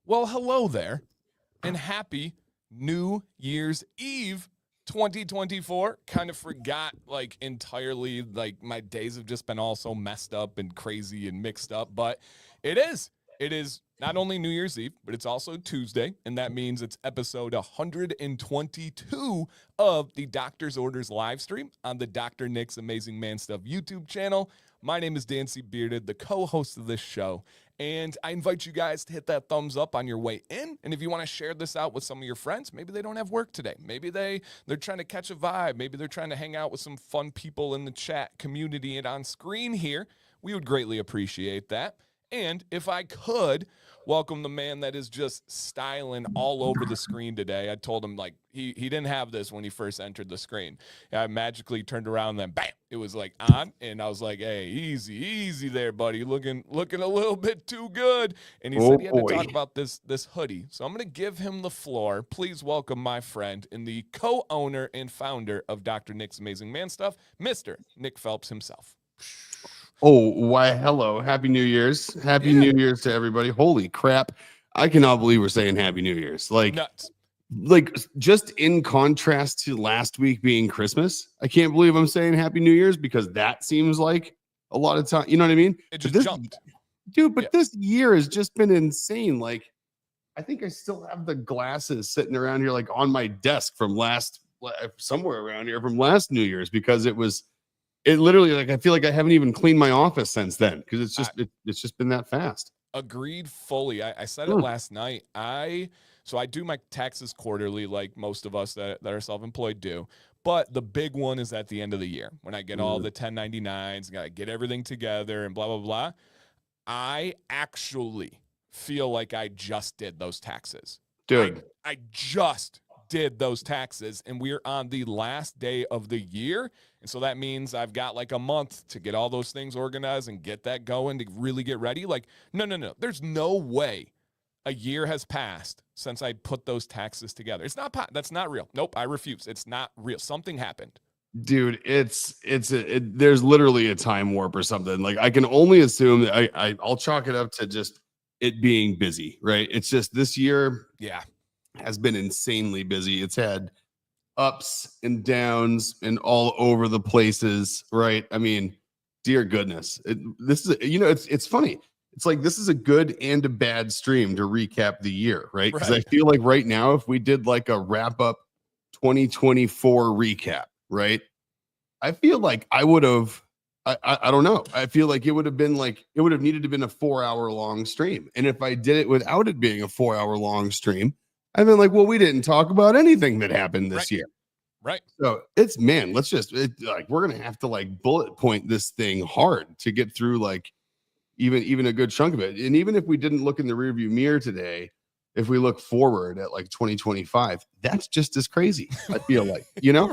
Well, hello there, and happy New Year's Eve 2024. Kind of forgot, entirely, my days have just been all so messed up and crazy and mixed up, but it is. It is not only New Year's Eve, but it's also Tuesday, and that means it's episode 122 of the Doctor's Orders live stream on the Dr. Nick's Amazing Man Stuff YouTube channel. My name is Dancy Bearded, the co-host of this show. And I invite you guys to hit that thumbs up on your way in. And if you want to share this out with some of your friends, maybe they don't have work today. Maybe they're trying to catch a vibe. Maybe they're trying to hang out with some fun people in the chat community and on screen here. We would greatly appreciate that. And if I could welcome the man that is just styling all over the screen today. I told him he didn't have this when he first entered the screen. I magically turned around and then bam, it was on. And I was like, hey, easy there, buddy. Looking a little bit too good. And he said he had to talk about this hoodie. So I'm going to give him the floor. Please welcome my friend and the co-owner and founder of Dr. Nick's Amazing Man Stuff, Mr. Nick Phelps himself. Oh, why, hello. Happy New Year's. Happy New Year's to everybody. Holy crap. I cannot believe we're saying Happy New Year's. Nuts. Just in contrast to last week being Christmas, I can't believe I'm saying Happy New Year's because that seems like a lot of time. You know what I mean? It just jumped. Dude, but this year has just been insane. I think I still have the glasses sitting around here, on my desk from somewhere around here from last New Year's because it literally, I feel like I haven't even cleaned my office since then because it's just been that fast. Agreed fully. I said it last night. So I do my taxes quarterly, like most of us that are self-employed do. But the big one is at the end of the year when I get all the 1099s, got to get everything together and blah, blah, blah. I actually feel like I just did those taxes. Dude. I just did those taxes, and we're on the last day of the year. And so that means I've got a month to get all those things organized and get that going to really get ready. No. There's no way a year has passed since I put those taxes together. That's not real. Nope, I refuse. It's not real. Something happened. Dude, there's literally a time warp or something. I can only assume that I'll chalk it up to just it being busy, right? It's just this year has been insanely busy. It's had ups and downs and all over the places, right? I mean, dear goodness. It's funny. It's this is a good and a bad stream to recap the year, right? Because I feel like right now, if we did a wrap up 2024 recap, right? I feel like I would have, I don't know. I feel like it would have been it would have needed to have been a 4-hour long stream. And if I did it without it being a 4-hour long stream, I've been well, we didn't talk about anything that happened this year. Right. So let's just, we're going to have to bullet point this thing hard to get through even a good chunk of it. And even if we didn't look in the rearview mirror today, if we look forward at 2025, that's just as crazy. I feel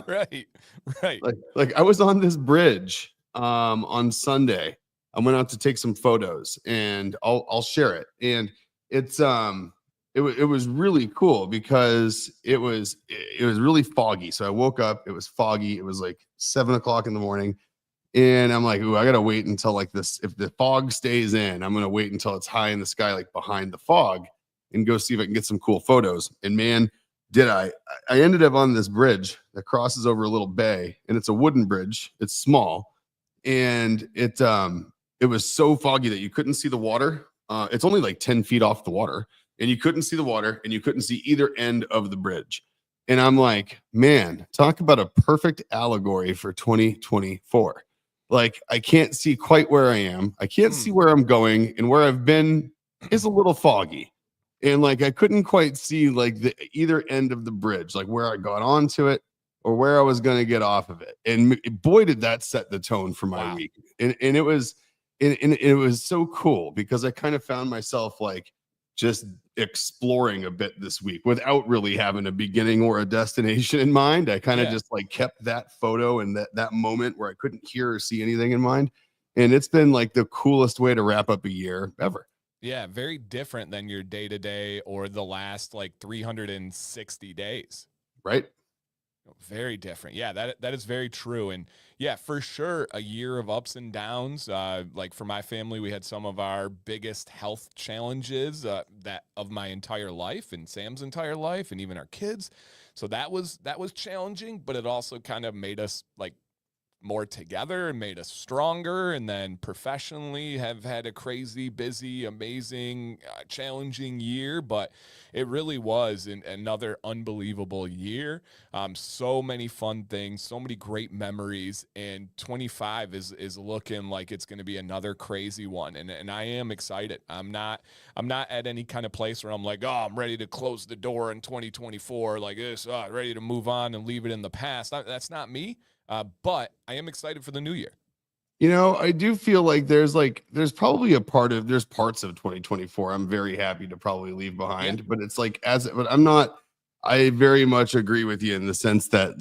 Right. I was on this bridge on Sunday. I went out to take some photos and I'll share it. And it's it was really cool because it was really foggy. So I woke up, it was foggy. It was 7:00 in the morning. And I'm ooh, I got to wait until this. If the fog stays in, I'm going to wait until it's high in the sky, behind the fog, and go see if I can get some cool photos. And man, did I ended up on this bridge that crosses over a little bay, and it's a wooden bridge. It's small. And it was so foggy that you couldn't see the water. It's only 10 feet off the water. And you couldn't see the water and you couldn't see either end of the bridge. And I'm man, talk about a perfect allegory for 2024. I can't see quite where I am. I can't see where I'm going, and where I've been is a little foggy. And I couldn't quite see the either end of the bridge, where I got onto it or where I was going to get off of it. And boy, did that set the tone for my week. And it was so cool because I kind of found myself just exploring a bit this week without really having a beginning or a destination in mind. I kind of just kept that photo and that moment where I couldn't hear or see anything in mind. And it's been the coolest way to wrap up a year ever. Yeah, very different than your day-to-day or the last 360 days. Right. Very different. Yeah, that is very true. And yeah, for sure, a year of ups and downs. Like for my family, we had some of our biggest health challenges that of my entire life and Sam's entire life, and even our kids. So that was challenging, but it also kind of made us like more together and made us stronger. And then professionally have had a crazy, busy, amazing, challenging year, but it really was another unbelievable year. So many fun things, so many great memories, and 25 is looking like it's going to be another crazy one. And I am excited. I'm not at any kind of place where I'm like, oh, I'm ready to close the door in 2024 like this, ready to move on and leave it in the past. That's not me. But I am excited for the new year. I do feel like there's probably there's parts of 2024 I'm very happy to probably leave Yeah. behind, but it's like but I very much agree with you in the sense that,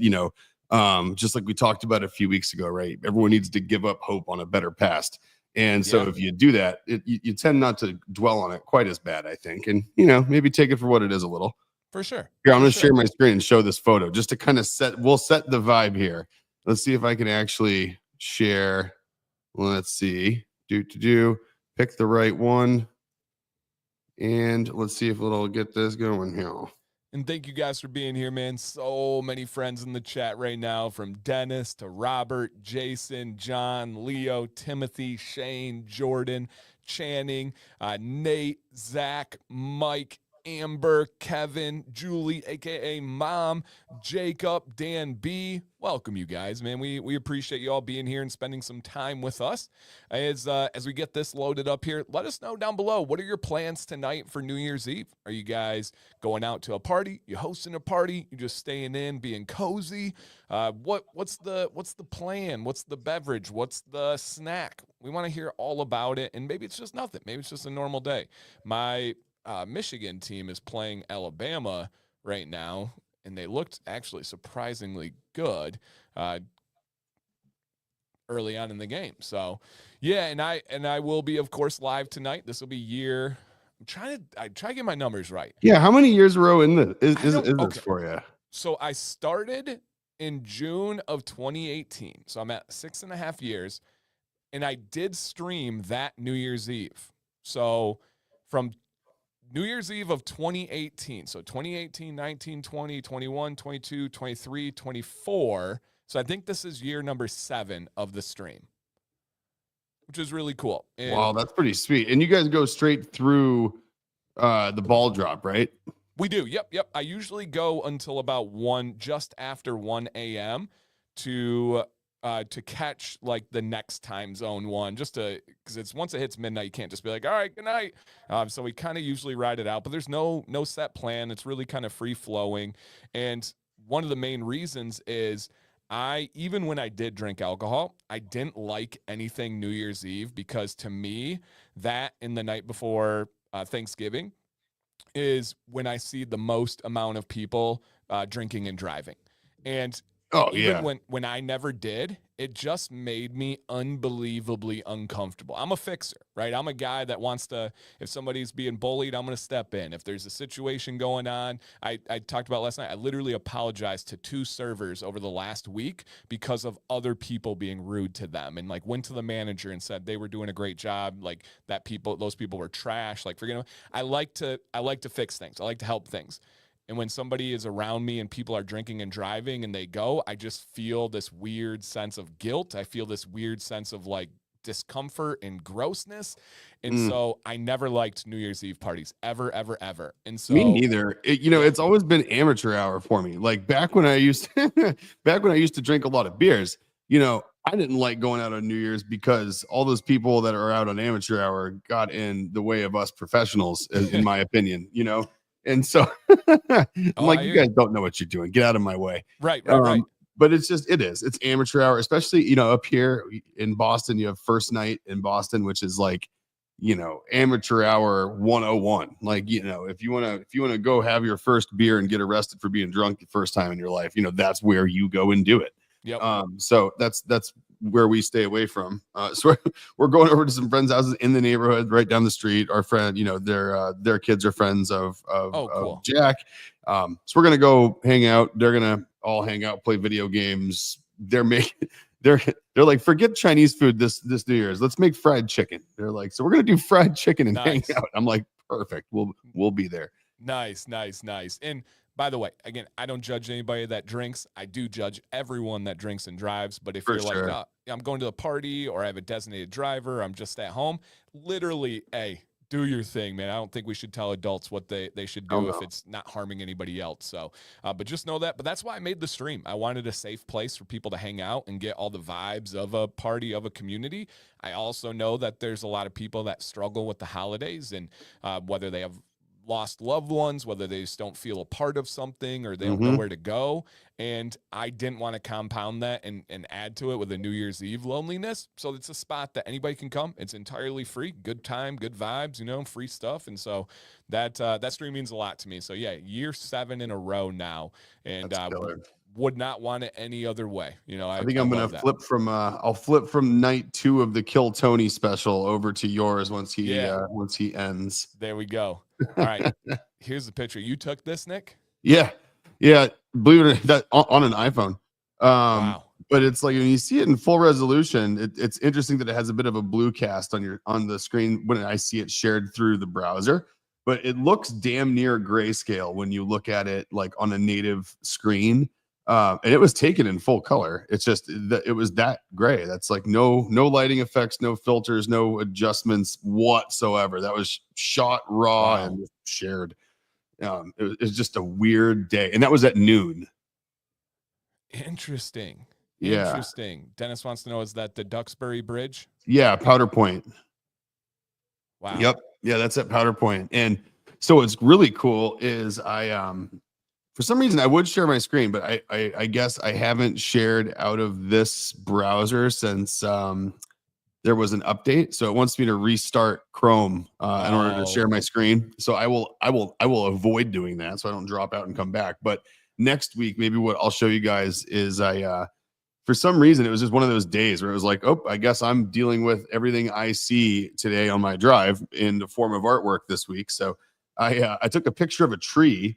just like we talked about a few weeks ago, right? Everyone needs to give up hope on a better past. And so Yeah, if you do that, you tend not to dwell on it quite as bad, I think. And, maybe take it for what it is a little. for sure. Here, I'm For going to sure. share my screen and show this photo just to kind of we'll set the vibe here. Let's see if I can actually share. Let's see. Pick the right one. And let's see if it'll get this going here. And thank you guys for being here, man. So many friends in the chat right now, from Dennis to Robert, Jason, John, Leo, Timothy, Shane, Jordan, Channing, Nate, Zach, Mike, Amber, Kevin, Julie, aka Mom, Jacob, Dan B. Welcome, you guys, man. We appreciate you all being here and spending some time with us. As we get this loaded up here, let us know down below, what are your plans tonight for New Year's Eve? Are you guys going out to a party? You hosting a party? You just staying in, being cozy? What's the plan? What's the beverage? What's the snack? We want to hear all about it. And maybe it's just nothing. Maybe it's just a normal day. My Michigan team is playing Alabama right now, and they looked actually surprisingly good early on in the game. So, yeah, and I will be, of course, live tonight. This will be year. I try to get my numbers right. Yeah, how many years row in this is this Okay. for you? So I started in June of 2018. So I'm at 6.5 years, and I did stream that New Year's Eve. So from New Year's Eve of 2018. So 2018, 19, 20, 21, 22, 23, 24. So I think this is year number 7 of the stream, which is really cool. And Wow, that's pretty sweet. And you guys go straight through the ball drop, right? we do. Yep. I usually go until about just after 1 a.m. to catch like the next time zone one, just because it's once it hits midnight, you can't just be like, all right, good night. So we kind of usually ride it out, but there's no set plan. It's really kind of free flowing. And one of the main reasons is even when I did drink alcohol, I didn't like anything New Year's Eve, because to me, that in the night before Thanksgiving is when I see the most amount of people drinking and driving. And Oh, even yeah. when I never did, it just made me unbelievably uncomfortable. I'm a fixer, right? I'm a guy that wants to, if somebody's being bullied, I'm going to step in. If there's a situation going on, I talked about last night, I literally apologized to 2 servers over the last week because of other people being rude to them, and like went to the manager and said they were doing a great job. Like those people were trash. Like, forget them. I like to fix things. I like to help things. And when somebody is around me and people are drinking and driving and they go, I just feel this weird sense of guilt. I feel this weird sense of like discomfort and grossness. And so I never liked New Year's Eve parties, ever, ever, ever. And so Me neither. It's always been amateur hour for me. Like back when I used to drink a lot of beers, I didn't like going out on New Year's because all those people that are out on amateur hour got in the way of us professionals, in my opinion, And so I'm like, you guys don't know what you're doing. Get out of my way. Right. But it's amateur hour, especially, up here in Boston. You have first night in Boston, which is like, amateur hour 101. Like, if you want to go have your first beer and get arrested for being drunk the first time in your life, that's where you go and do it. Yep. So that's where we stay away from. So we're going over to some friends' houses in the neighborhood right down the street. Our friend, their kids are friends of Oh, cool. Jack. So we're gonna go hang out. They're gonna all hang out, play video games. They're like, forget Chinese food this New Year's. Let's make fried chicken. They're like, so we're gonna do fried chicken and hang Nice. out. I'm like, perfect. We'll be there. Nice. And by the way, again, I don't judge anybody that drinks. I do judge everyone that drinks and drives. But if For you're like, sure. no, I'm going to a party or I have a designated driver, I'm just at home, literally, hey, do your thing, man. I don't think we should tell adults what they should Oh do if no. it's not harming anybody else. So, but just know that. But that's why I made the stream. I wanted a safe place for people to hang out and get all the vibes of a party, of a community. I also know that there's a lot of people that struggle with the holidays and whether they have lost loved ones, whether they just don't feel a part of something or they don't know where to go. And I didn't want to compound that and add to it with a New Year's Eve loneliness. So it's a spot that anybody can come. It's entirely free, good time, good vibes, free stuff. And so that stream means a lot to me. So yeah, year 7 in a row now. And That's killer. would not want it any other way. I think I'm gonna love that. flip from I'll flip from night 2 of the Kill Tony special over to yours once he ends. There we go. All right. Here's the picture. You took this, Nick? Yeah. Believe it or not, that on an iPhone. Wow. But it's like when you see it in full resolution, it's interesting that it has a bit of a blue cast on the screen when I see it shared through the browser. But it looks damn near grayscale when you look at it like on a native screen. And it was taken in full color. It's just that it was that gray. That's like no lighting effects, no filters, no adjustments whatsoever. That was shot raw and shared. It was just a weird day, and that was at noon. Interesting. Yeah. Dennis wants to know, is that the Duxbury Bridge? Yeah, Powder Point. Wow. Yep. Yeah, that's at Powder Point. And so what's really cool is I for some reason I would share my screen, but I guess I haven't shared out of this browser since there was an update. So it wants me to restart Chrome in order to share my screen. So I will avoid doing that so I don't drop out and come back. But next week, maybe what I'll show you guys is for some reason, it was just one of those days where it was like, oh, I guess I'm dealing with everything I see today on my drive in the form of artwork this week. So I took a picture of a tree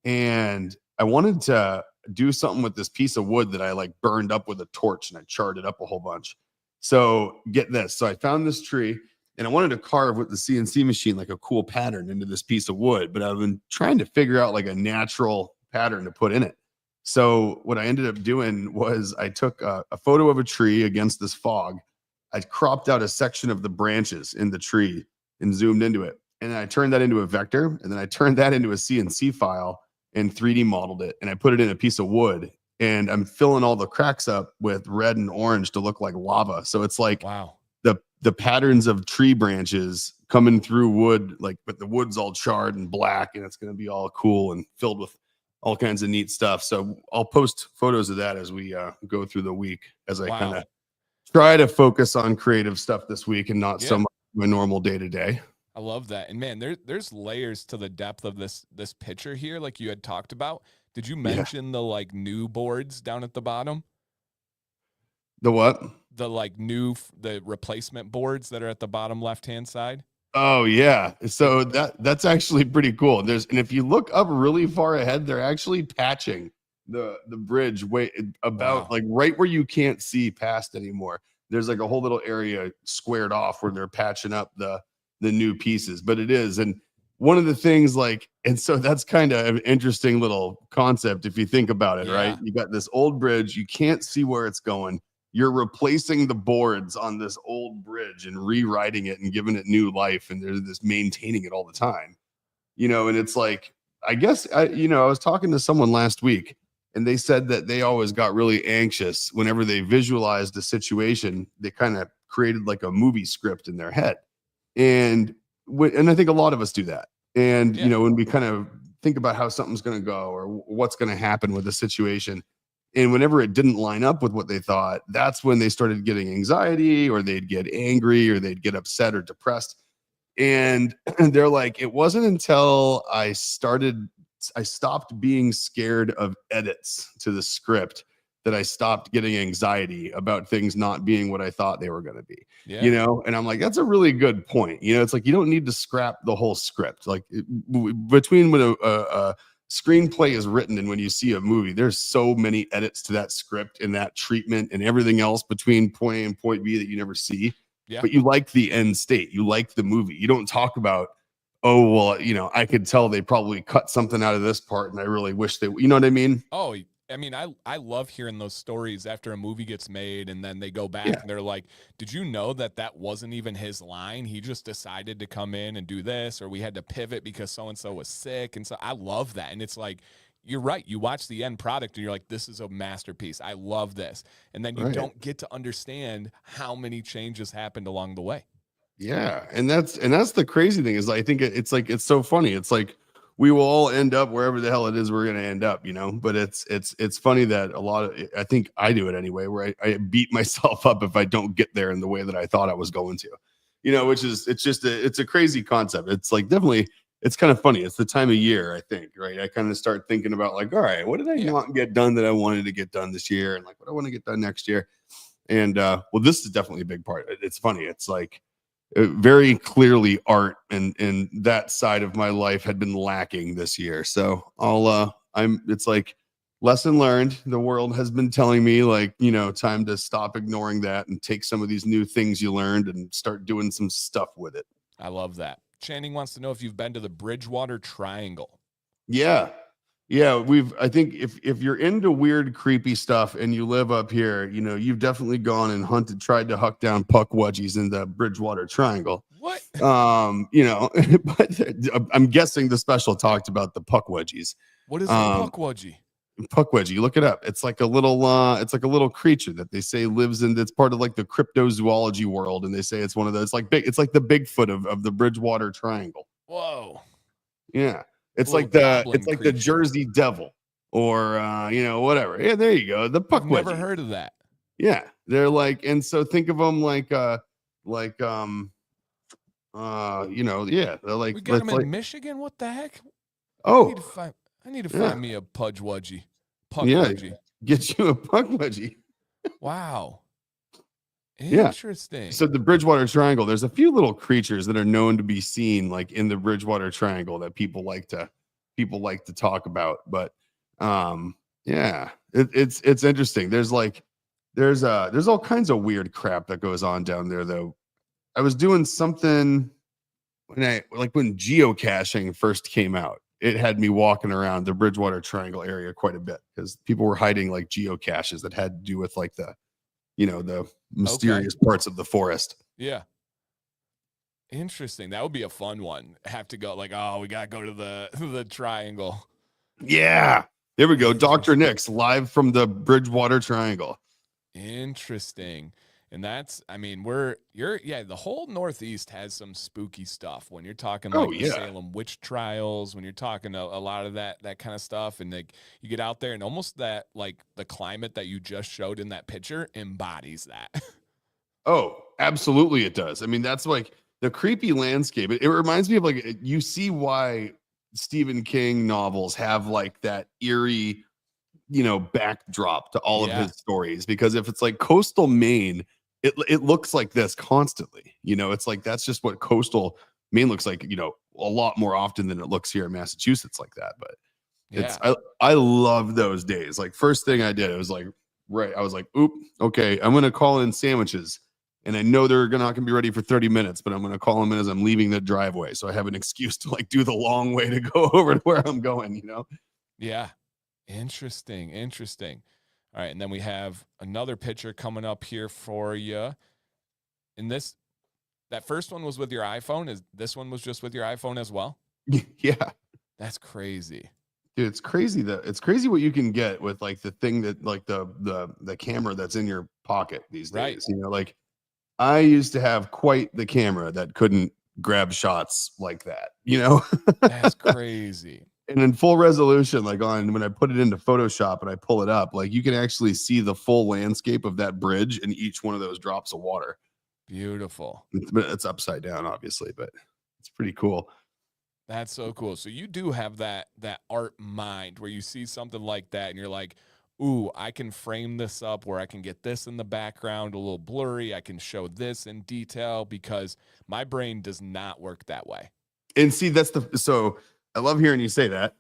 and I wanted to do something with this piece of wood that I like burned up with a torch and I charred it up a whole bunch. So get this. So I found this tree and I wanted to carve with the CNC machine like a cool pattern into this piece of wood, but I've been trying to figure out like a natural pattern to put in it. So what I ended up doing was I took a photo of a tree against this fog. I cropped out a section of the branches in the tree and zoomed into it. And then I turned that into a vector. And then I turned that into a CNC file and 3D modeled it. And I put it in a piece of wood. And I'm filling all the cracks up with red and orange to look like lava. So it's like the patterns of tree branches coming through wood, like, but the wood's all charred and black, and it's going to be all cool and filled with all kinds of neat stuff. So I'll post photos of that as we go through the week, as I kind of try to focus on creative stuff this week and not so much my normal day to day. I love that. And man, there's layers to the depth of this picture here, like you had talked about. Did you mention the like new boards down at the bottom? The what? The like the replacement boards that are at the bottom left-hand side. Oh yeah. So that's actually pretty cool. And if you look up really far ahead, they're actually patching the bridge about like right where you can't see past anymore. There's like a whole little area squared off where they're patching up the new pieces, but it is. And one of the things and so that's kind of an interesting little concept if you think about it, right? You got this old bridge, you can't see where it's going. You're replacing the boards on this old bridge and rewriting it and giving it new life. And there's this maintaining it all the time, and it's like, I guess, I was talking to someone last week and they said that they always got really anxious whenever they visualized a situation. They kind of created like a movie script in their head. And I think a lot of us do that. And, when we kind of think about how something's going to go or what's going to happen with a situation, and whenever it didn't line up with what they thought, that's when they started getting anxiety or they'd get angry or they'd get upset or depressed. And they're like, it wasn't until I stopped being scared of edits to the script that I stopped getting anxiety about things not being what I thought they were going to be, Yeah. you know? And I'm like, that's a really good point. You know, it's like, you don't need to scrap the whole script. Like between when a screenplay is written and when you see a movie, there's so many edits to that script and that treatment and everything else between point A and point B that you never see. Yeah. But you like the end state. You like the movie. You don't talk about, oh, well, you know, I could tell they probably cut something out of this part and I really wish they, you know what I mean? Oh, I mean, I love hearing those stories after a movie gets made and then they go back Yeah. and they're like, did you know that that wasn't even his line? He just decided to come in and do this, or we had to pivot because so-and-so was sick. And so I love that. And it's like, you're right. You watch the end product and you're like, this is a masterpiece. I love this. And then you Right. don't get to understand how many changes happened along the way. Yeah, and that's the crazy thing is I think it's like it's so funny. It's like we will all end up wherever the hell it is we're going to end up, you know. But it's funny that a lot of, I think I do it anyway, where I beat myself up if I don't get there in the way that I thought I was going to, you know. Which is it's a crazy concept. It's like definitely it's kind of funny. It's the time of year, I think, right? I kind of start thinking about like, all right, what did I not get done that I wanted to get done this year, and like what I want to get done next year. And well, this is definitely a big part. It's funny. It's like very clearly art and that side of my life had been lacking this year. So it's like lesson learned. The world has been telling me like, you know, time to stop ignoring that and take some of these new things you learned and start doing some stuff with it. I love that. Channing wants to know if you've been to the Bridgewater Triangle. Yeah. I think if you're into weird, creepy stuff and you live up here, you know, you've definitely gone and tried to huck down puckwudgies in the Bridgewater Triangle. What? You know, but I'm guessing the special talked about the puckwudgies. What is a puckwudgie? Puckwudgie, look it up. It's like a little creature that they say lives in, it's part of like the cryptozoology world, and they say it's one of those, it's like the Bigfoot of the Bridgewater Triangle. Whoa. Yeah. It's Little like the goblin the creature. Jersey Devil or you know, whatever. Yeah, there you go. The puckwudgie. I've never heard of that. Yeah, they're like, and so think of them like you know, yeah, they're like, We got them in like, Michigan. What the heck? oh, I need to yeah. find me a puckwudgie. Yeah, get you a puckwudgie. Wow. Yeah. Interesting. So the Bridgewater Triangle, there's a few little creatures that are known to be seen like in the Bridgewater Triangle that people like to talk about. But yeah, it's interesting. There's all kinds of weird crap that goes on down there though. I was doing something when geocaching first came out. It had me walking around the Bridgewater Triangle area quite a bit because people were hiding like geocaches that had to do with like the, you know, the mysterious parts of the forest. Yeah. Interesting. That would be a fun one. Have to go like, oh, we gotta go to the triangle. Yeah. There we go. Dr. Nix live from the Bridgewater Triangle. Interesting. And that's, I mean, the whole Northeast has some spooky stuff when you're talking like the Salem witch trials, when you're talking a lot of that kind of stuff. And like you get out there and almost that, like the climate that you just showed in that picture embodies that. Oh, absolutely. It does. I mean, that's like the creepy landscape. It reminds me of like, you see why Stephen King novels have like that eerie, you know, backdrop to all of his stories, because if it's like coastal Maine, it looks like this constantly, you know. It's like that's just what coastal Maine looks like, you know, a lot more often than it looks here in Massachusetts like that. But it's I love those days. Like first thing I did, it was like I was like, oop, okay, I'm gonna call in sandwiches, and I know they're not gonna be ready for 30 minutes, but I'm gonna call them in as I'm leaving the driveway, so I have an excuse to like do the long way to go over to where I'm going, you know. Yeah. Interesting. All right, and then we have another picture coming up here for you. And that first one was with your iPhone. This one was just with your iPhone as well? Yeah. That's crazy. Dude, it's crazy what you can get with like the thing that like the camera that's in your pocket these days. Right. You know, like I used to have quite the camera that couldn't grab shots like that, you know. That's crazy. And in full resolution, like when I put it into Photoshop and I pull it up, like you can actually see the full landscape of that bridge and each one of those drops of water. Beautiful. It's upside down, obviously, but it's pretty cool. That's so cool. So you do have that art mind where you see something like that and you're like, ooh, I can frame this up where I can get this in the background a little blurry. I can show this in detail, because my brain does not work that way. And see, so I love hearing you say that.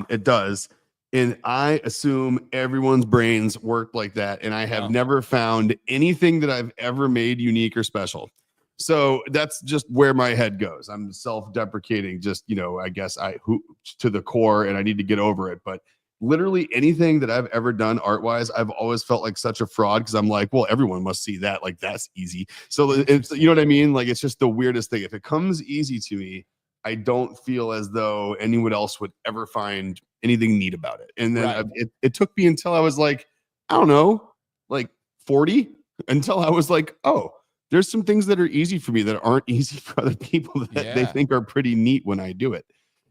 It does. And I assume everyone's brains work like that. And I have No. never found anything that I've ever made unique or special. So that's just where my head goes. I'm self-deprecating, just, I guess to the core, and I need to get over it. But literally anything that I've ever done art-wise, I've always felt like such a fraud, because I'm like, well, everyone must see that. Like, that's easy. So it's, you know what I mean? Like, it's just the weirdest thing. If it comes easy to me, I don't feel as though anyone else would ever find anything neat about it. And then Right. it took me until I was like, I don't know, like 40, until I was like, oh, there's some things that are easy for me that aren't easy for other people that they Yeah. think are pretty neat when I do it.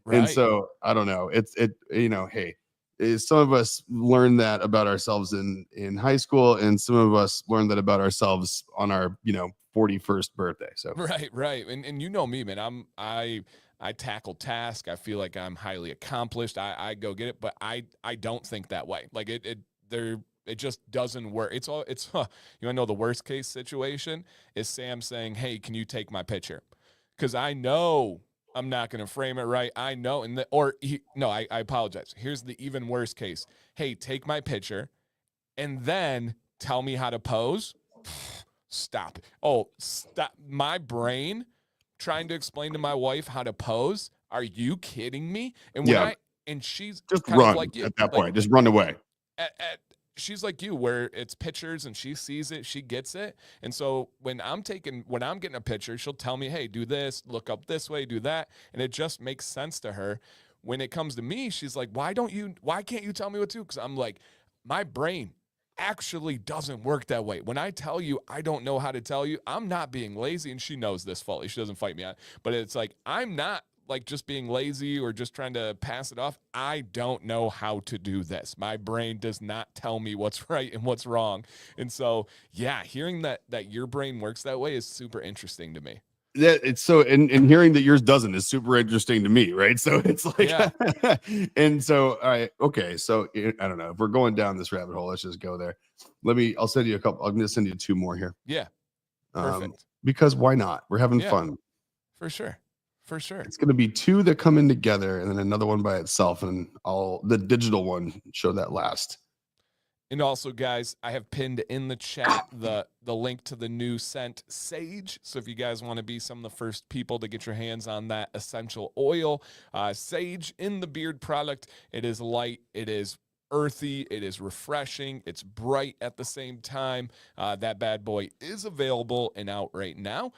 And Right. so I don't know. Hey, some of us learn that about ourselves in high school, and some of us learn that about ourselves on our 41st birthday. So Right. And you know me, man. I tackle task. I feel like I'm highly accomplished. I go get it, but I don't think that way. Like it just doesn't work. You know the worst case situation is Sam saying, "Hey, can you take my picture?" Because I know I'm not going to frame it right. I know, I apologize. Here's the even worse case. Hey, take my picture, and then tell me how to pose. Stop. Oh, stop. My brain trying to explain to my wife how to pose. Are you kidding me? And yeah, and she's just kind of run like you. at that Like point. Just run away. she's like you, where it's pictures and she sees it, she gets it. And so when I'm getting a picture, she'll tell me, hey, do this, look up this way, do that. And it just makes sense to her. When it comes to me, she's like, why can't you tell me what to do? Because I'm like, my brain actually doesn't work that way. When I tell you I don't know how to tell you, I'm not being lazy, and she knows this fully. She doesn't fight me on it. But it's like, I'm not like just being lazy or just trying to pass it off. I don't know how to do this. My brain does not tell me what's right and what's wrong. And so, yeah, hearing that your brain works that way is super interesting to me. That it's so, and hearing that yours doesn't is super interesting to me, right? So it's like, Yeah. and so all right, okay, so I don't know if we're going down this rabbit hole. Let's just go there. I'll send you a couple. I'm gonna send you two more here. Yeah. Perfect. Because why not? We're having Yeah. fun. For sure. It's gonna be two that come in together, and then another one by itself, and the digital one show that last. And also, guys, I have pinned in the chat the link to the new scent Sage. So if you guys want to be some of the first people to get your hands on that essential oil, Sage in the beard product, it is light, it is earthy, it is refreshing, it's bright at the same time. That bad boy is available and out right now.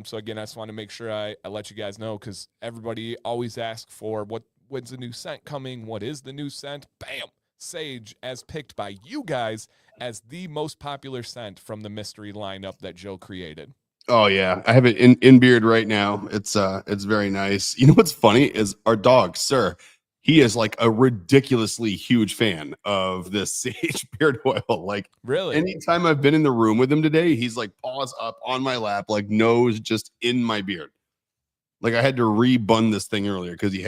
So again, I just want to make sure I let you guys know, because everybody always asks for when's the new scent coming? What is the new scent? Bam! Sage, as picked by you guys as the most popular scent from the mystery lineup that Joe created. Oh yeah, I have it in beard right now. It's very nice. You know what's funny is our dog, Sir. He is like a ridiculously huge fan of this Sage beard oil. Like, Really? anytime I've been in the room with him today, he's like paws up on my lap, like nose just in my beard. Like, I had to rebun this thing earlier because he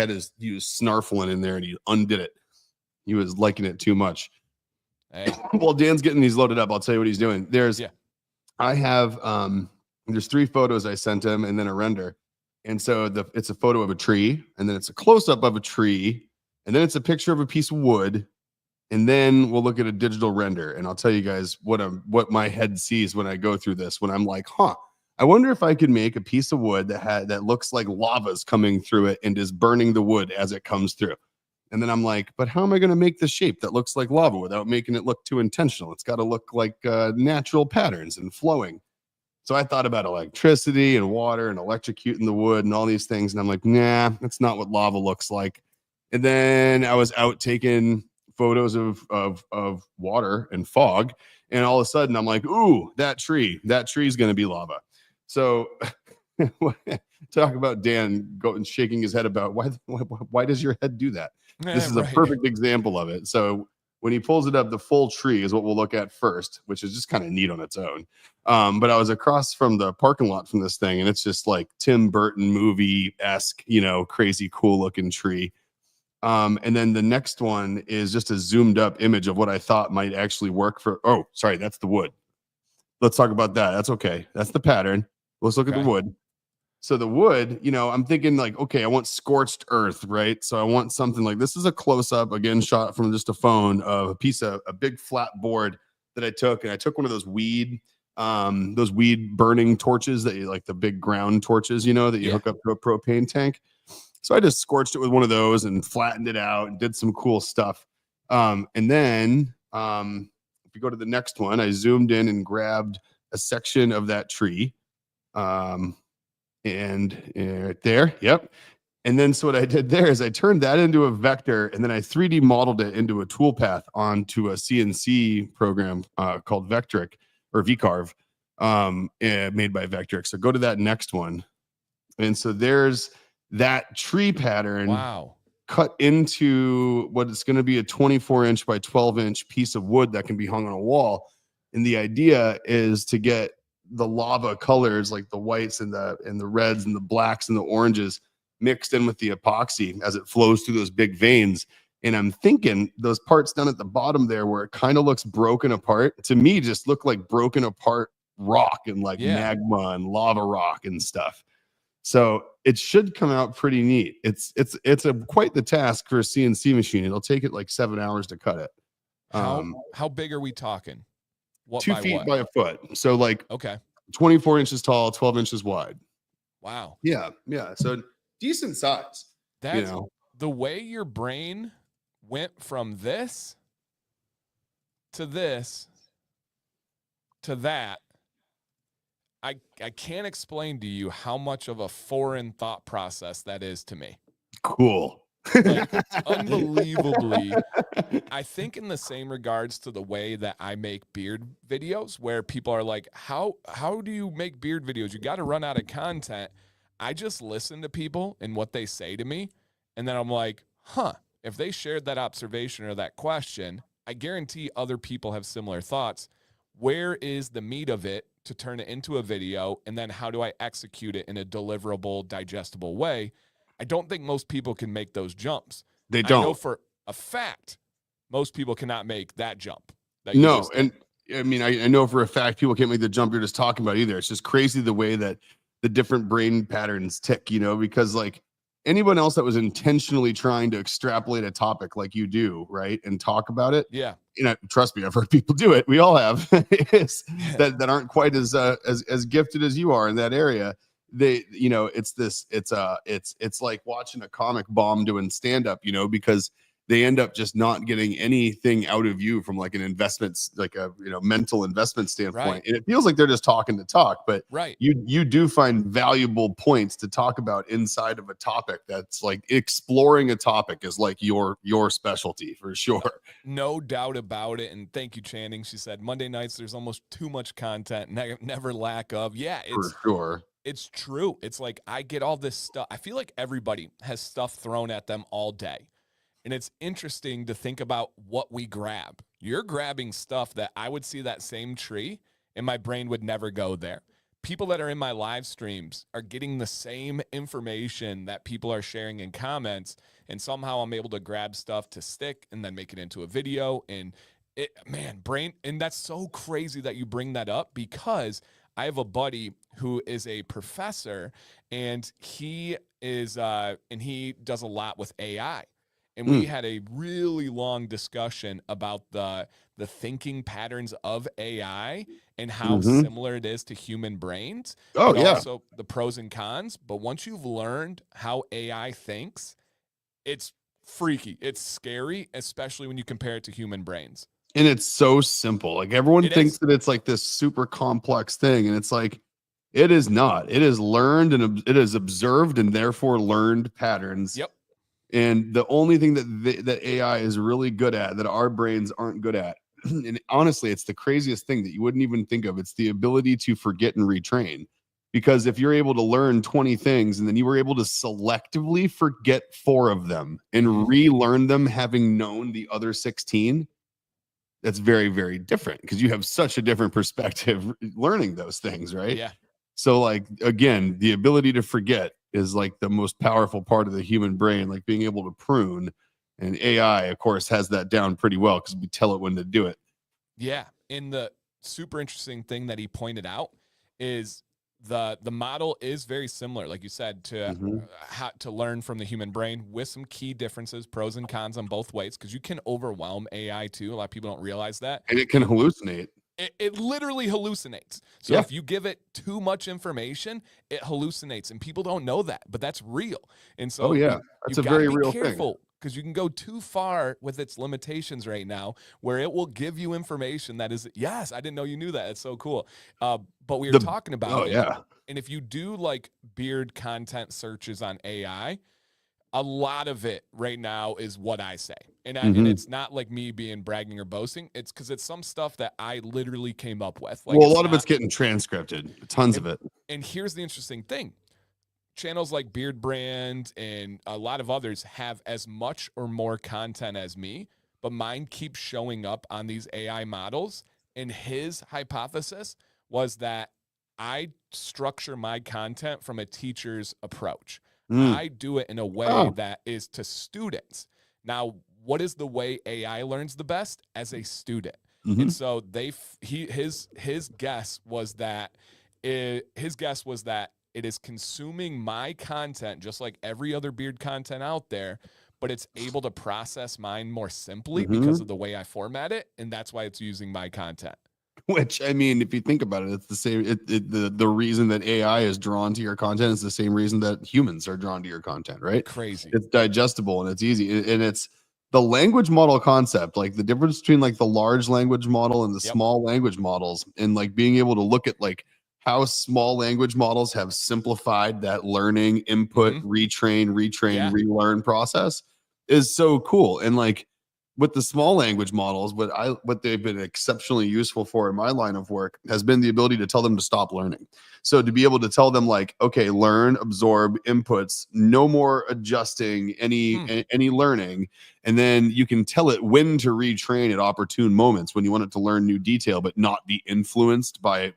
was snarfling in there and he undid it. He was liking it too much. Hey. While Dan's getting these loaded up, I'll tell you what he's doing. I have there's 3 photos I sent him, and then a render. And so it's a photo of a tree, and then it's a close-up of a tree, and then it's a picture of a piece of wood, and then we'll look at a digital render. And I'll tell you guys what my head sees when I go through this, when I'm like, I wonder if I could make a piece of wood that looks like lava's coming through it and is burning the wood as it comes through. And then I'm like, but how am I going to make the shape that looks like lava without making it look too intentional? It's got to look like natural patterns and flowing. So I thought about electricity and water and electrocuting the wood and all these things. And I'm like, nah, that's not what lava looks like. And then I was out taking photos of water and fog. And all of a sudden I'm like, ooh, that tree's going to be lava. So talk about Dan going shaking his head about why does your head do that? This is a perfect example of it. So when he pulls it up, the full tree is what we'll look at first, which is just kind of neat on its own. But I was across from the parking lot from this thing, and it's just like Tim Burton movie-esque, crazy cool looking tree. And then the next one is just a zoomed up image of what I thought might actually work for. Oh, sorry, that's the wood. Let's talk about that. That's okay. That's the pattern. Let's look at the Okay. wood. So the wood, I'm thinking like, okay, I want scorched earth, right? So I want something like this is a close up, again, shot from just a phone of a big flat board that I took. And I took one of those weed burning torches that you like, the big ground torches, that you hook up to a propane tank. So I just scorched it with one of those and flattened it out and did some cool stuff. And then if you go to the next one, I zoomed in and grabbed a section of that tree. And right there, yep. And then so what I did there is I turned that into a vector, and then I 3D modeled it into a toolpath onto a CNC program called Vectric or VCarve, made by Vectric. So go to that next one. And so there's that tree pattern. Wow. Cut into what is going to be a 24-inch by 12-inch piece of wood that can be hung on a wall. And the idea is to get the lava colors, like the whites and the reds and the blacks and the oranges, mixed in with the epoxy as it flows through those big veins. And I'm thinking those parts down at the bottom there where it kind of looks broken apart, to me just look like broken apart rock and like magma and lava rock and stuff. So it should come out pretty neat. It's quite the task for a CNC machine. It'll take it like 7 hours to cut it. How big are we talking? What 2 feet by a foot. So like 24 inches tall, 12 inches wide. Wow. Yeah. So decent size. That's the way your brain went from this to this to that. I can't explain to you how much of a foreign thought process that is to me. Cool. Like, unbelievably. I think in the same regards to the way that I make beard videos, where people are like, how do you make beard videos? You got to run out of content. I just listen to people and what they say to me. And then I'm like, if they shared that observation or that question, I guarantee other people have similar thoughts. Where is the meat of it to turn it into a video? And then how do I execute it in a deliverable, digestible way? I don't think most people can make those jumps. They don't. I know for a fact most people cannot make that jump. No, and I mean, I know for a fact people can't make the jump you're just talking about either. It's just crazy the way that the different brain patterns tick, because like anyone else that was intentionally trying to extrapolate a topic like you do, right, and talk about it. Yeah. Trust me, I've heard people do it. We all have that aren't quite as gifted as you are in that area. It's like watching a comic bomb doing stand up, because they end up just not getting anything out of you from like an investment, like a mental investment standpoint. Right. And it feels like they're just talking to talk, but right. You do find valuable points to talk about inside of a topic. That's like exploring a topic is like your specialty for sure. No doubt about it. And thank you, Channing. She said Monday nights there's almost too much content, never lack of. Yeah, for sure. It's true. It's like I get all this stuff. I feel like everybody has stuff thrown at them all day. And it's interesting to think about what we grab. You're grabbing stuff that I would see that same tree and my brain would never go there. People that are in my live streams are getting the same information that people are sharing in comments. And somehow I'm able to grab stuff to stick and then make it into a video. And brain. And that's so crazy that you bring that up, because I have a buddy who is a professor, and he does a lot with AI. And we had a really long discussion about the thinking patterns of AI and how similar it is to human brains. Oh, yeah. Also the pros and cons. But once you've learned how AI thinks, it's freaky. It's scary, especially when you compare it to human brains. And it's so simple. Like everyone thinks that it's like this super complex thing. And it's like, it is not. It is learned and it is observed and therefore learned patterns. Yep. And the only thing that AI is really good at that our brains aren't good at, and honestly, it's the craziest thing that you wouldn't even think of. It's the ability to forget and retrain. Because if you're able to learn 20 things and then you were able to selectively forget 4 of them and relearn them having known the other 16, that's very, very different because you have such a different perspective learning those things, right? Yeah. So like, again, the ability to forget is like the most powerful part of the human brain, like being able to prune. And AI, of course, has that down pretty well because we tell it when to do it. Yeah. And the super interesting thing that he pointed out is the model is very similar, like you said, to how to learn from the human brain with some key differences, pros and cons on both ways, because you can overwhelm AI too. A lot of people don't realize that. And it can hallucinate. It literally hallucinates. So Yeah. if you give it too much information, it hallucinates, and people don't know that, but that's real. And so That's a gotta very be real thing. careful, because you can go too far with its limitations right now, where it will give you information that is, yes, I didn't know you knew that. It's so cool. But we were talking about it. And if you do like beard content searches on AI, a lot of it right now is what I say. And it's not like me being bragging or boasting. It's because it's some stuff that I literally came up with. Like, well, a lot of it's getting transcripted, tons of it. And here's the interesting thing. Channels like Beard Brand and a lot of others have as much or more content as me, but mine keeps showing up on these AI models. And his hypothesis was that I structure my content from a teacher's approach. I do it in a way that is to students. Now, what is the way AI learns the best? As a student. And so his guess was that it is consuming my content just like every other beard content out there, but it's able to process mine more simply because of the way I format it, and that's why it's using my content. Which, I mean, if you think about it, it's the same. The reason that AI is drawn to your content is the same reason that humans are drawn to your content, right? Crazy. It's digestible and it's easy. And it's the language model concept, like the difference between like the large language model and the small language models, and like being able to look at like how small language models have simplified that learning, input, retrain, relearn process is so cool. And like, with the small language models, what they've been exceptionally useful for in my line of work has been the ability to tell them to stop learning. So to be able to tell them like, okay, learn, absorb inputs, no more adjusting any learning, and then you can tell it when to retrain at opportune moments when you want it to learn new detail, but not be influenced by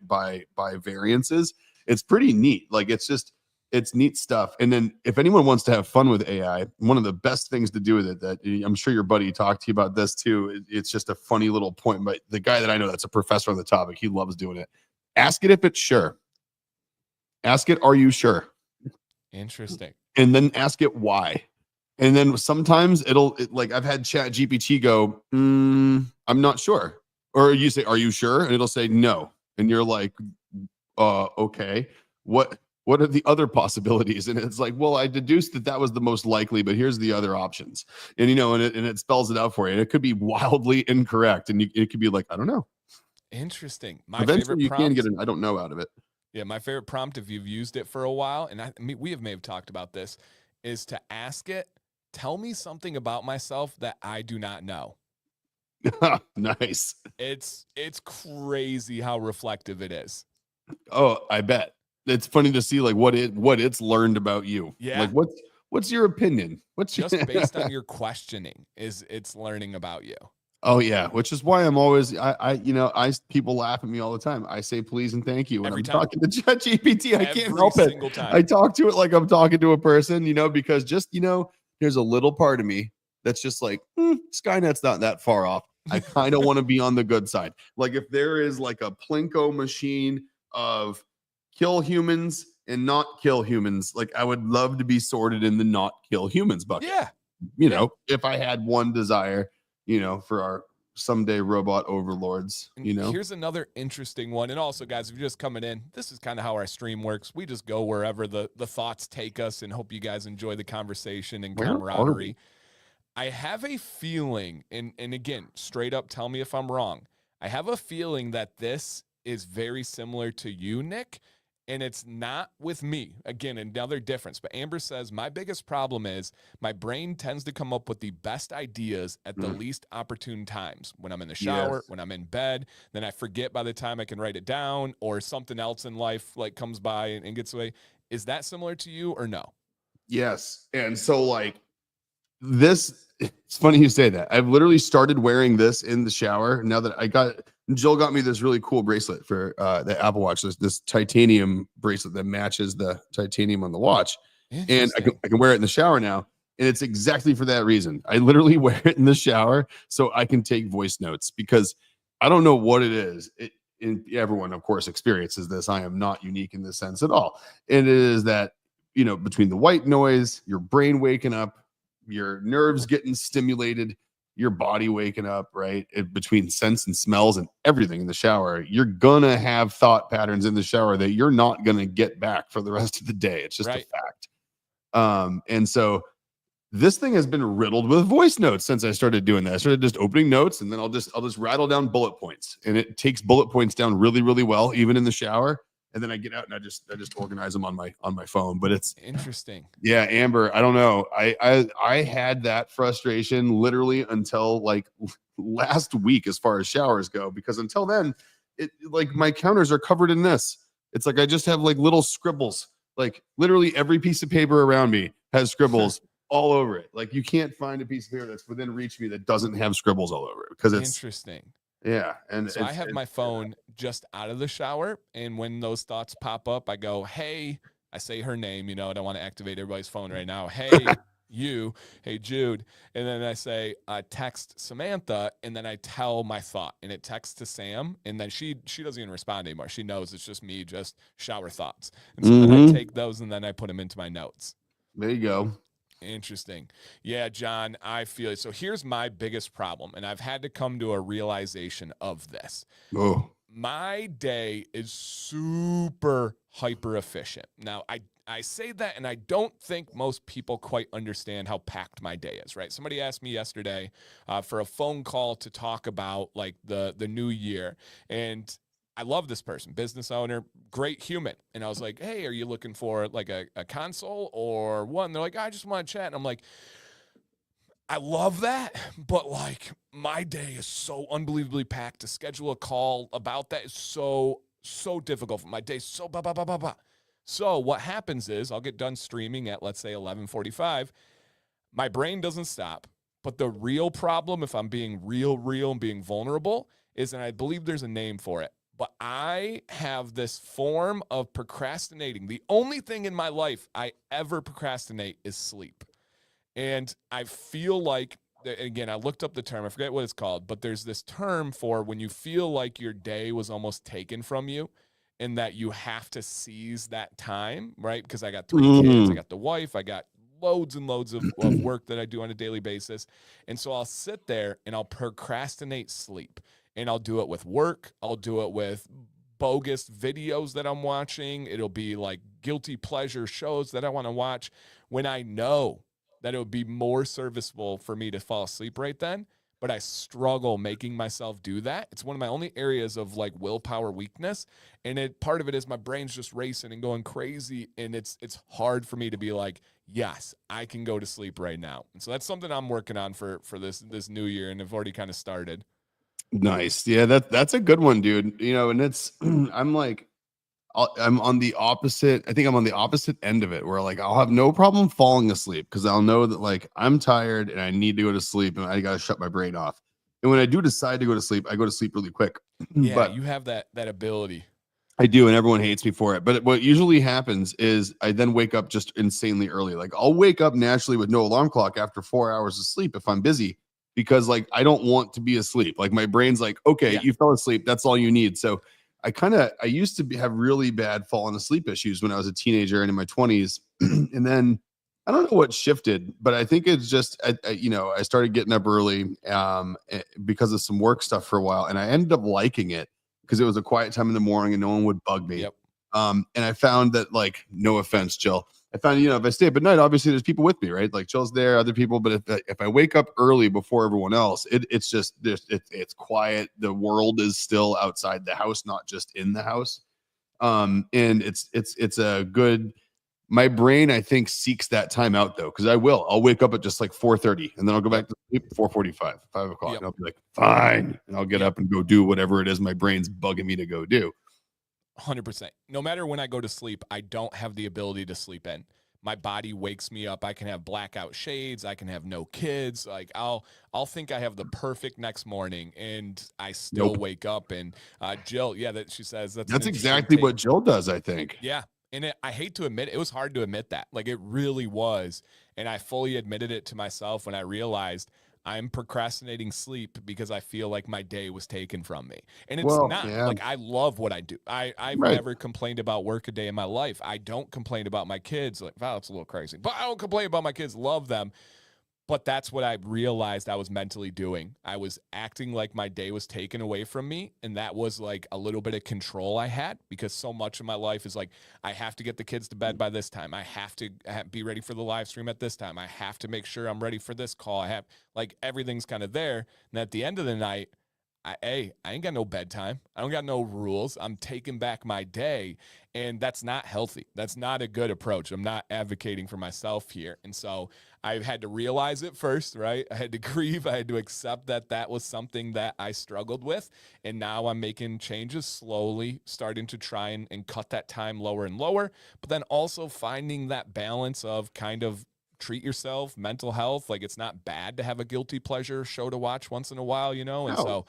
variances. It's pretty neat. Like it's neat stuff. And then if anyone wants to have fun with AI, one of the best things to do with it, that I'm sure your buddy talked to you about this too. It's just a funny little point, but the guy that I know that's a professor on the topic, he loves doing it. Ask it if it's sure. Ask it, are you sure? Interesting. And then ask it why. And then sometimes like I've had Chat GPT go, I'm not sure. Or you say, are you sure? And it'll say no. And you're like, okay, what are the other possibilities? And it's like, well, I deduced that was the most likely, but here's the other options. And, and it spells it out for you. And it could be wildly incorrect. And it could be like, I don't know. Interesting. Eventually you can get an I don't know out of it. Yeah, my favorite prompt, if you've may have talked about this, is to ask it, tell me something about myself that I do not know. Nice. It's crazy how reflective it is. Oh, I bet. It's funny to see like what it's learned about you. Yeah. Like what's your opinion? What's just based on your questioning it's learning about you. Oh yeah, which is why I'm always people laugh at me all the time. I say please and thank you when I'm talking to ChatGPT. I can't help it. Time. I talk to it like I'm talking to a person, because there's a little part of me that's just like Skynet's not that far off. I kind of want to be on the good side. Like if there is like a Plinko machine of kill humans and not kill humans, like I would love to be sorted in the not kill humans bucket. Yeah. If I had one desire, for our someday robot overlords, Here's another interesting one. And also, guys, if you're just coming in, this is kind of how our stream works. We just go wherever the thoughts take us, and hope you guys enjoy the conversation and camaraderie. I have a feeling, and again, straight up, tell me if I'm wrong. I have a feeling that this is very similar to you, Nick, and it's not with me. Again, another difference. But Amber says, my biggest problem is my brain tends to come up with the best ideas at the least opportune times. When I'm in the shower, when I'm in bed, then I forget by the time I can write it down, or something else in life like comes by and gets away. Is that similar to you or no? Yes. And so like this, it's funny you say that. I've literally started wearing this in the shower now that Jill got me this really cool bracelet for the Apple Watch. This titanium bracelet that matches the titanium on the watch. And I can wear it in the shower now. And it's exactly for that reason. I literally wear it in the shower so I can take voice notes, because I don't know what it is. And everyone, of course, experiences this. I am not unique in this sense at all. And it is that, between the white noise, your brain waking up, your nerves getting stimulated, your body waking up, right? Between scents and smells and everything in the shower, you're gonna have thought patterns in the shower that you're not gonna get back for the rest of the day. It's just a fact. And so this thing has been riddled with voice notes since I started doing that. I started just opening notes, and then I'll just rattle down bullet points, and it takes bullet points down really, really well, even in the shower. And then I get out and I just organize them on my phone. But it's interesting. Yeah, Amber, I don't know. I had that frustration literally until like last week as far as showers go, because until then, it like my counters are covered in this. It's like I just have like little scribbles. Like literally every piece of paper around me has scribbles all over it. Like you can't find a piece of paper that's within reach of me that doesn't have scribbles all over it, because it's interesting. Yeah. And so I have my phone just out of the shower, and when those thoughts pop up, I go, hey, I say her name, I don't want to activate everybody's phone right now. Hey, you, hey, Jude. And then I say, text Samantha, and then I tell my thought, and it texts to Sam, and then she doesn't even respond anymore. She knows it's just me, just shower thoughts. And so then I take those and then I put them into my notes. There you go. Interesting. Yeah, John, I feel it. So here's my biggest problem, and I've had to come to a realization of this. Oh. My day is super hyper efficient. Now, I say that, and I don't think most people quite understand how packed my day is, right? Somebody asked me yesterday for a phone call to talk about like the new year, and I love this person, business owner, great human. And I was like, hey, are you looking for like a console or what? And they're like, I just want to chat. And I'm like, I love that, but like my day is so unbelievably packed. To schedule a call about that is so difficult. My day's so blah, blah, blah, blah, blah. So what happens is I'll get done streaming at, let's say, 11:45. My brain doesn't stop. But the real problem, if I'm being real and being vulnerable, is, and I believe there's a name for it, but I have this form of procrastinating. The only thing in my life I ever procrastinate is sleep. And I feel like, again, I looked up the term, I forget what it's called, but there's this term for when you feel like your day was almost taken from you and that you have to seize that time, right? Because I got 3 kids, I got the wife, I got loads and loads of work that I do on a daily basis. And so I'll sit there and I'll procrastinate sleep. And I'll do it with work. I'll do it with bogus videos that I'm watching. It'll be like guilty pleasure shows that I want to watch when I know that it would be more serviceable for me to fall asleep right then. But I struggle making myself do that. It's one of my only areas of like willpower weakness. And part of it is my brain's just racing and going crazy. And it's hard for me to be like, yes, I can go to sleep right now. And so that's something I'm working on for this new year. And I've already kind of started. Nice. Yeah, that's a good one, dude. And it's I'm on the opposite. I think I'm on the opposite end of it, where like I'll have no problem falling asleep because I'll know that like I'm tired and I need to go to sleep and I gotta shut my brain off. And when I do decide to go to sleep, I go to sleep really quick. Yeah, but you have that ability. I do, and everyone hates me for it. But what usually happens is I then wake up just insanely early. Like I'll wake up naturally with no alarm clock after 4 hours of sleep if I'm busy, because like I don't want to be asleep. Like my brain's like, okay, you fell asleep. That's all you need. So I used to have really bad falling asleep issues when I was a teenager and in my 20s. And then I don't know what shifted, but I think it's just, I started getting up early because of some work stuff for a while. And I ended up liking it because it was a quiet time in the morning and no one would bug me. Yep. And I found that, like, no offense, Jill, I found, if I stay up at night, obviously there's people with me, right? Like Jill's there, other people. But if I wake up early before everyone else, it's just, it's quiet. The world is still outside the house, not just in the house. And it's a good, my brain, I think, seeks that time out though. Cause I'll wake up at just like 4:30 and then I'll go back to sleep at 4:45, 5 o'clock. And I'll be like, fine. And I'll get up and go do whatever it is my brain's bugging me to go do. 100%. No matter when I go to sleep, I don't have the ability to sleep in. My body wakes me up. I can have blackout shades. I can have no kids. Like I'll think I have the perfect next morning, and I still wake up. And Jill, that she says that's exactly what Jill does, I think. Yeah. And I hate to admit, it was hard to admit that. Like, it really was. And I fully admitted it to myself when I realized I'm procrastinating sleep because I feel like my day was taken from me. And it's Well, not. yeah, Like, I love what I do. I've right. never complained about work a day in my life. I don't complain about my kids. Like, wow, it's a little crazy. But I don't complain about my kids. Love them. But that's what I realized I was mentally doing. I was acting like my day was taken away from me. And that was like a little bit of control I had, because so much of my life is like, I have to get the kids to bed by this time. I have to be ready for the live stream at this time. I have to make sure I'm ready for this call. I have, like, everything's kind of there. And at the end of the night, I ain't got no bedtime. I don't got no rules. I'm taking back my day, and that's not healthy. That's not a good approach. I'm not advocating for myself here. And so I've had to realize it first, right? I had to grieve. I had to accept that that was something that I struggled with. And now I'm making changes slowly, starting to try and cut that time lower and lower, but then also finding that balance of kind of treat yourself, mental health. Like, it's not bad to have a guilty pleasure show to watch once in a while, you know? And No. so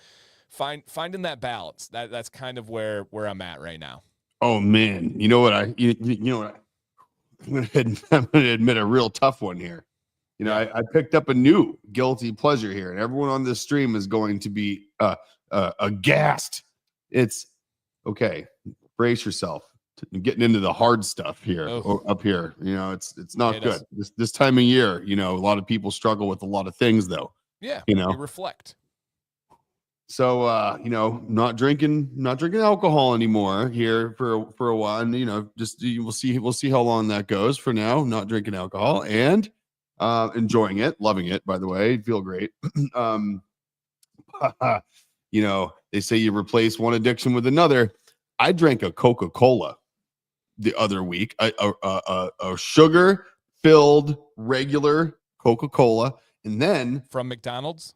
finding that balance, that's kind of where I'm at right now. Oh man, you know what you know what I'm gonna admit a real tough one here. You know, Yeah. I picked up a new guilty pleasure here, and everyone on this stream is going to be aghast. It's okay. Brace yourself. Getting into the hard stuff here, up here. You know, it's not good. This time of year, you know, a lot of people struggle with a lot of things, though. Yeah, you know, reflect. So you know, not drinking alcohol anymore here for a while. And, you know, just we'll see how long that goes. For now, not drinking alcohol and enjoying it, loving it, by the way, feel great. You know, they say you replace one addiction with another. I drank a Coca-Cola the other week, a sugar filled regular Coca-Cola, and then From McDonald's.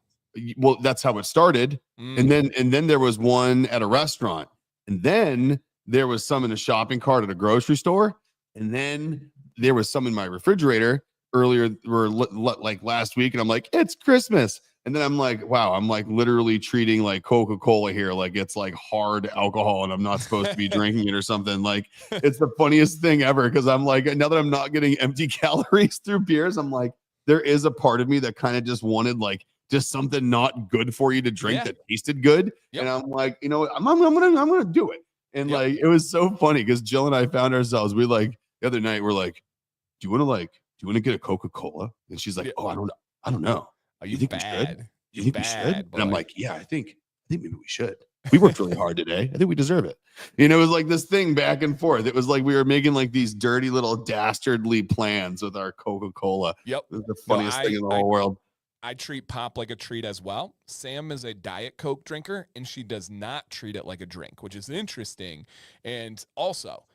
Well, that's how it started. And then there was one at a restaurant, and then there was some in a shopping cart at a grocery store, and then there was some in my refrigerator earlier, or like last week. And I'm like, it's Christmas. And then I'm like, wow, I'm like literally treating like Coca-Cola here like it's like hard alcohol and I'm not supposed to be drinking it or something. Like, it's the funniest thing ever, because I'm like, now that I'm not getting empty calories through beers, I'm like, there is a part of me that kind of just wanted like just something not good for you to drink that tasted good. Yep. And I'm like, you know what, I'm gonna do it. And like, it was so funny because Jill and I found ourselves, we like the other night, we're like, do you want to get a Coca-Cola? And she's like, oh, I don't know. Are you think bad? You think we should? Boy. And I'm like, yeah, I think maybe we should. We worked really hard today. I think we deserve it. You know, it was like this thing back and forth. It was like we were making like these dirty little dastardly plans with our Coca-Cola. Yep. It was the funniest thing in the whole world. I treat pop like a treat as well. Sam is a Diet Coke drinker, and she does not treat it like a drink, which is interesting. And also,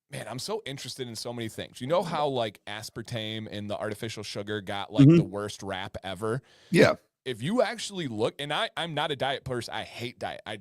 man, I'm so interested in so many things. You know how like aspartame and the artificial sugar got like the worst rap ever? Yeah. If you actually look, and I'm not a diet person. I hate diet. I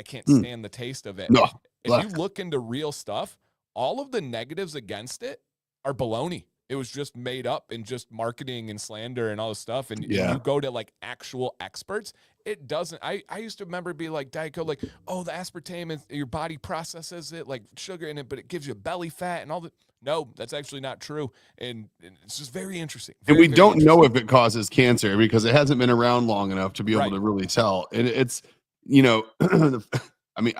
can't stand the taste of it. No. If you look into real stuff, all of the negatives against it are baloney. It was just made up and just marketing and slander and all this stuff. And you go to like actual experts, it doesn't. I used to remember being like Diet Coke, like, oh, the aspartame, your body processes it like sugar in it, but it gives you belly fat and all the. No, that's actually not true. And it's just very interesting. And we don't know if it causes cancer because it hasn't been around long enough to be able to really tell. And it's, you know, I mean,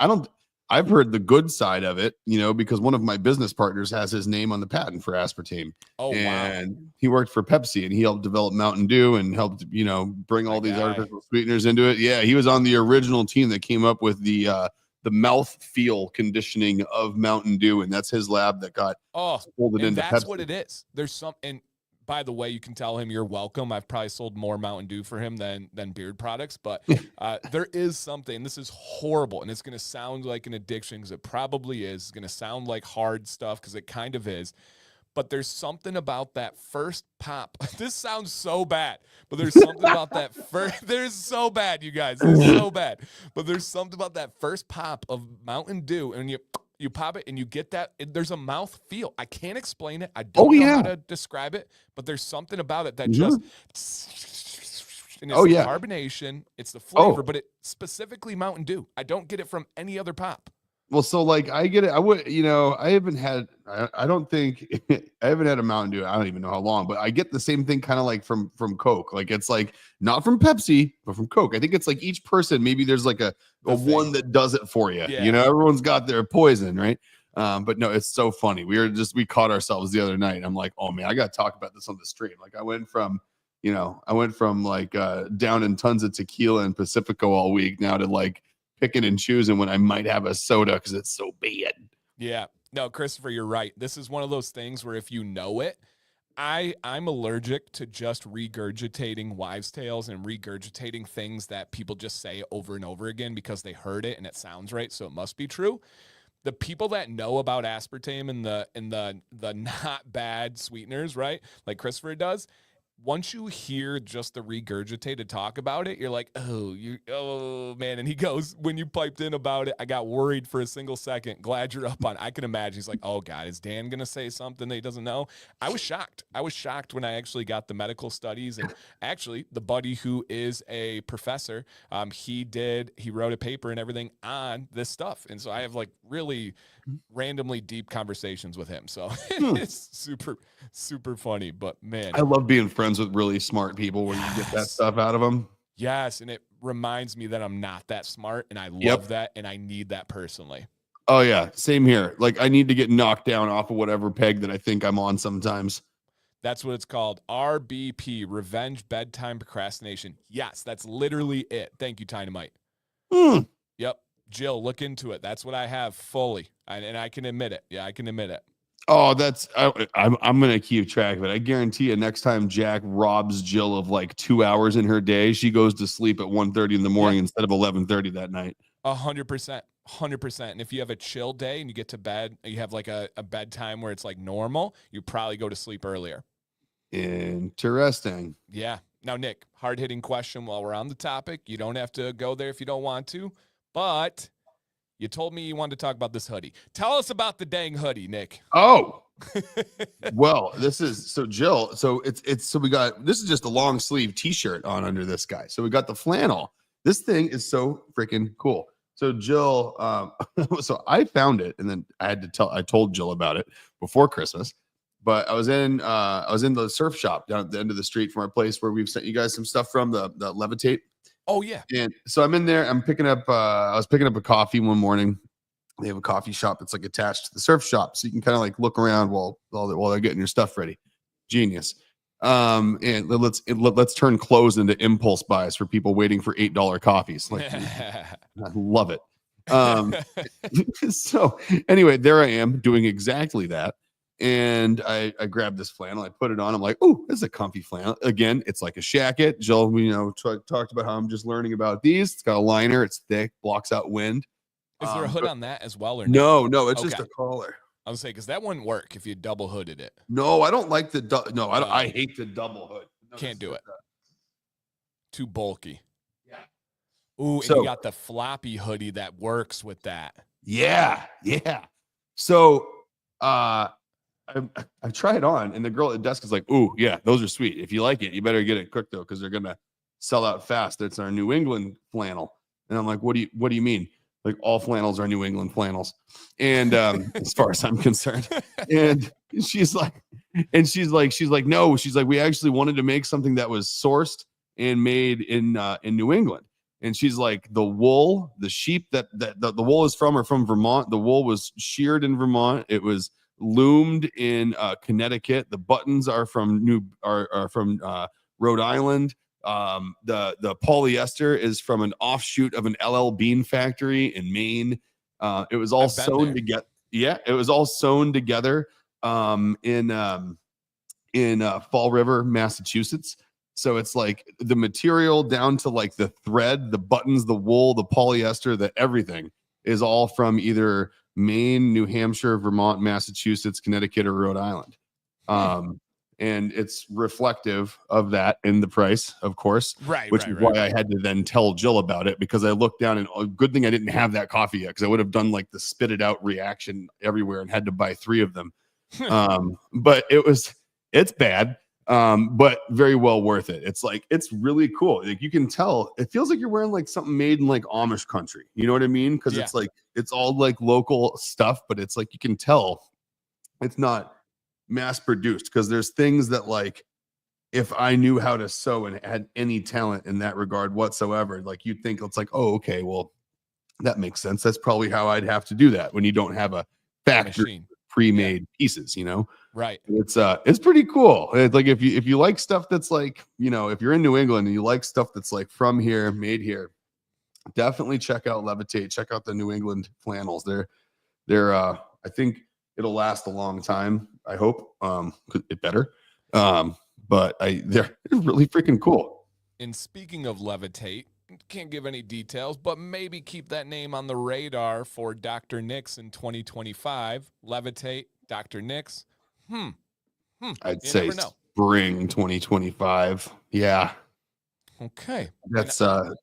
I've heard the good side of it, you know, because one of my business partners has his name on the patent for aspartame. Oh, and he worked for Pepsi and he helped develop Mountain Dew and helped, you know, bring all these artificial sweeteners into it. Yeah, he was on the original team that came up with the mouth feel conditioning of Mountain Dew, and that's his lab that got folded into that's Pepsi. what it is. There's some, and by the way, you can tell him you're welcome. I've probably sold more Mountain Dew for him than beard products, but there is something. This is horrible, and it's going to sound like an addiction because it probably is. It's going to sound like hard stuff because it kind of is. But there's something about that first pop. This sounds so bad, but there's something about that first. There's so bad, you guys. There's so bad. But there's something about that first pop of Mountain Dew, and you pop it and you get that. There's a mouth feel. I can't explain it. I don't know how to describe it, but there's something about it that just. And it's the carbonation, it's the flavor, but it specifically Mountain Dew. I don't get it from any other pop. Well, so like I get it. I would, I haven't had, I don't think I haven't had a Mountain Dew. I don't even know how long, but I get the same thing kind of like from Coke. Like it's like not from Pepsi, but from Coke. I think it's like each person, maybe there's like a one that does it for you. Yeah. Everyone's got their poison, right? But no, it's so funny. We caught ourselves the other night. I'm like, oh man, I got to talk about this on the stream. Like I went from like down tons of tequila and Pacifico all week now to like picking and choosing when I might have a soda because it's so bad. Yeah. No, Christopher, you're right. This is one of those things where if you know it, I'm allergic to just regurgitating wives' tales and regurgitating things that people just say over and over again because they heard it and it sounds right, so it must be true. The people that know about aspartame and the not bad sweeteners, right? Like Christopher does, once you hear just the regurgitated talk about it, you're like, oh man. And he goes, when you piped in about it, I got worried for a single second. Glad you're up on it. I can imagine. He's like, oh God, is Dan going to say something that he doesn't know? I was shocked. I was shocked when I actually got the medical studies. And actually the buddy who is a professor, he wrote a paper and everything on this stuff. And so I have like really randomly deep conversations with him. So it's super, super funny, but man, I love being friends with really smart people where you get that stuff out of them. Yes. And it reminds me that I'm not that smart and I love that. And I need that personally. Oh yeah. Same here. Like I need to get knocked down off of whatever peg that I think I'm on sometimes. That's what it's called. RBP, revenge bedtime procrastination. Yes. That's literally it. Thank you, Dynamite. Yep. Jill, look into it. That's what I have fully. And I can admit it. Yeah, I can admit it. Oh, I'm gonna keep track of it. I guarantee you next time Jack robs Jill of like 2 hours in her day, she goes to sleep at 1:30 in the morning instead of 11:30 that night. 100%. 100%. And if you have a chill day and you get to bed, you have like a bedtime where it's like normal, you probably go to sleep earlier. Interesting. Yeah. Now, Nick, hard-hitting question while we're on the topic. You don't have to go there if you don't want to, but you told me you wanted to talk about this hoodie. Tell us about the dang hoodie, Nick. Oh, well, this is so Jill. So we got, this is just a long sleeve t-shirt on under this guy. So we got the flannel. This thing is so freaking cool. So Jill, so I found it and then I told Jill about it before Christmas, but I was in the surf shop down at the end of the street from our place where we've sent you guys some stuff from the Levitate. Oh yeah. And so I'm in there, I was picking up a coffee one morning. They have a coffee shop that's like attached to the surf shop. So you can kind of like look around while they're getting your stuff ready. Genius. And let's turn clothes into impulse buys for people waiting for $8 coffees. Like, I love it. So anyway, there I am doing exactly that. And I grabbed this flannel, I put it on. I'm like, oh, this is a comfy flannel. Again, it's like a shacket. Jill, talked about how I'm just learning about these. It's got a liner. It's thick, blocks out wind. Is there a hood on that as well or no? No, it's just a collar. I was saying because that wouldn't work if you double hooded it. No, I don't like the I hate the double hood. No, can't do it. Too bulky. Yeah. Ooh, and you got the floppy hoodie that works with that. Yeah. So I try it on, and the girl at the desk is like, "Ooh, yeah, those are sweet. If you like it, you better get it quick though, because they're gonna sell out fast. It's our New England flannel." And I'm like, "What do you mean?" Like all flannels are New England flannels, and as far as I'm concerned, and she's like, no, she's like, we actually wanted to make something that was sourced and made in New England, and she's like, the wool, the sheep that the wool is from are from Vermont. The wool was sheared in Vermont. It was loomed in Connecticut. The buttons are from Rhode Island. The polyester is from an offshoot of an LL Bean factory in Maine. It was all sewn together. Yeah, it was all sewn together in Fall River, Massachusetts. So it's like the material down to like the thread, the buttons, the wool, the polyester, the everything is all from either Maine, New Hampshire, Vermont, Massachusetts, Connecticut, or Rhode Island. And it's reflective of that in the price, of course. Right. Which is why I had to then tell Jill about it, because I looked down and good thing I didn't have that coffee yet, because I would have done like the spit it out reaction everywhere and had to buy 3 of them. But it's bad. But very well worth it. It's like, it's really cool. Like you can tell, it feels like you're wearing like something made in like Amish country. You know what I mean? Because Yeah. it's like, it's all like local stuff, but it's like you can tell it's not mass produced, because there's things that like, if I knew how to sew and had any talent in that regard whatsoever, like you'd think it's like, oh, okay, well, that makes sense. That's probably how I'd have to do that when you don't have a factory Machine. pre-made pieces, you know? Right. It's pretty cool. It's like if you like stuff that's like, you know, if you're in New England and you like stuff that's like from here, made here, definitely check out Levitate. Check out the New England flannels. They're I think it'll last a long time. I hope. It better. But they're really freaking cool. And speaking of Levitate, can't give any details, but maybe keep that name on the radar for Dr. Nix in 2025. Levitate, Dr. Nix. I'd You say never know. spring 2025. Yeah. Okay. That's On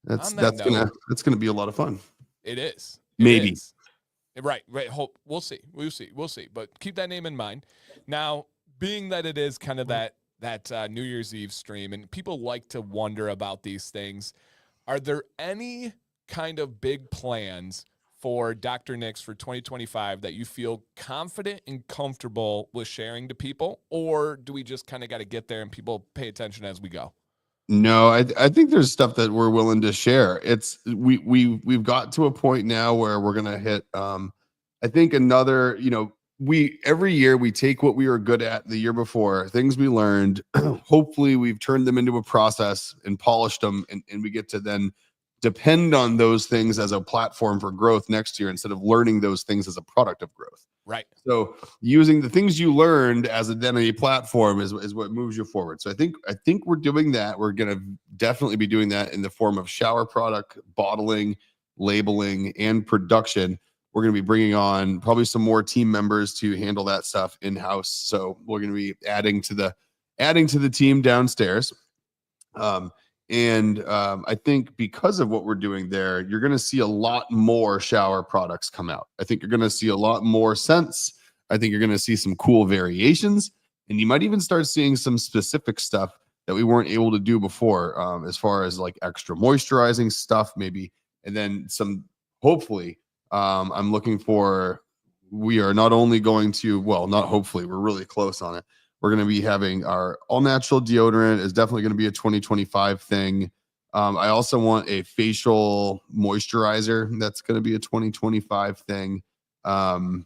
that note, that's gonna be a lot of fun. it is. Maybe. Is. Right. Hope we'll see. But keep that name in mind. Now, being that it is kind of that New Year's Eve stream, and people like to wonder about these things, are there any kind of big plans for Dr. Nix for 2025 that you feel confident and comfortable with sharing to people, or do we just kind of got to get there and people pay attention as we go? No, I think there's stuff that we're willing to share. It's we've got to a point now where we're gonna hit I think another, you know, we every year we take what we were good at the year before, things we learned, hopefully we've turned them into a process and polished them, and we get to then depend on those things as a platform for growth next year instead of learning those things as a product of growth. Right. So using the things you learned as a platform is what moves you forward. So I think we're doing that. We're going to definitely be doing that in the form of shower product, bottling, labeling, and production. We're going to be bringing on probably some more team members to handle that stuff in-house. So we're going to be adding to the team downstairs. I think because of what we're doing there, you're going to see a lot more shower products come out. I think you're going to see a lot more scents. I think you're going to see some cool variations, and you might even start seeing some specific stuff that we weren't able to do before, as far as like extra moisturizing stuff, maybe, and then some, hopefully, I'm looking for, we are not only going to, well, not hopefully, we're really close on it. We're going to be having our all natural deodorant is definitely going to be a 2025 thing. I also want a facial moisturizer. That's going to be a 2025 thing. And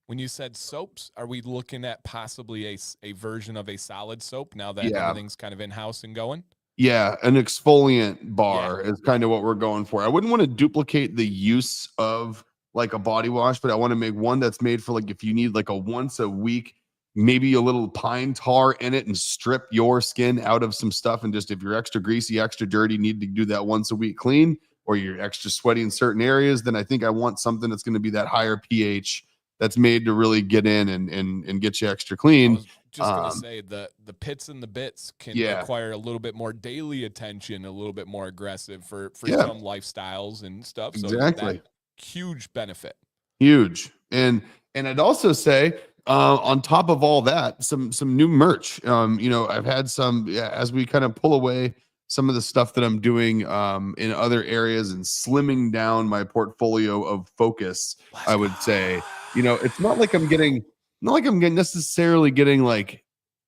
when you said soaps, are we looking at possibly a version of a solid soap now that everything's kind of in-house and going? Yeah, an exfoliant bar is kind of what we're going for. I wouldn't want to duplicate the use of like a body wash, but I want to make one that's made for like if you need like a once a week, maybe a little pine tar in it and strip your skin out of some stuff. And just if you're extra greasy, extra dirty, need to do that once a week clean, or you're extra sweaty in certain areas, then I think I want something that's going to be that higher pH that's made to really get in and get you extra clean. I was just gonna say the pits and the bits can require a little bit more daily attention, a little bit more aggressive for some lifestyles and stuff. Exactly. So huge benefit. Huge. And I'd also say on top of all that, some new merch. I've had some as we kind of pull away some of the stuff that I'm doing in other areas and slimming down my portfolio of focus. I would say, it's not like I'm getting necessarily getting like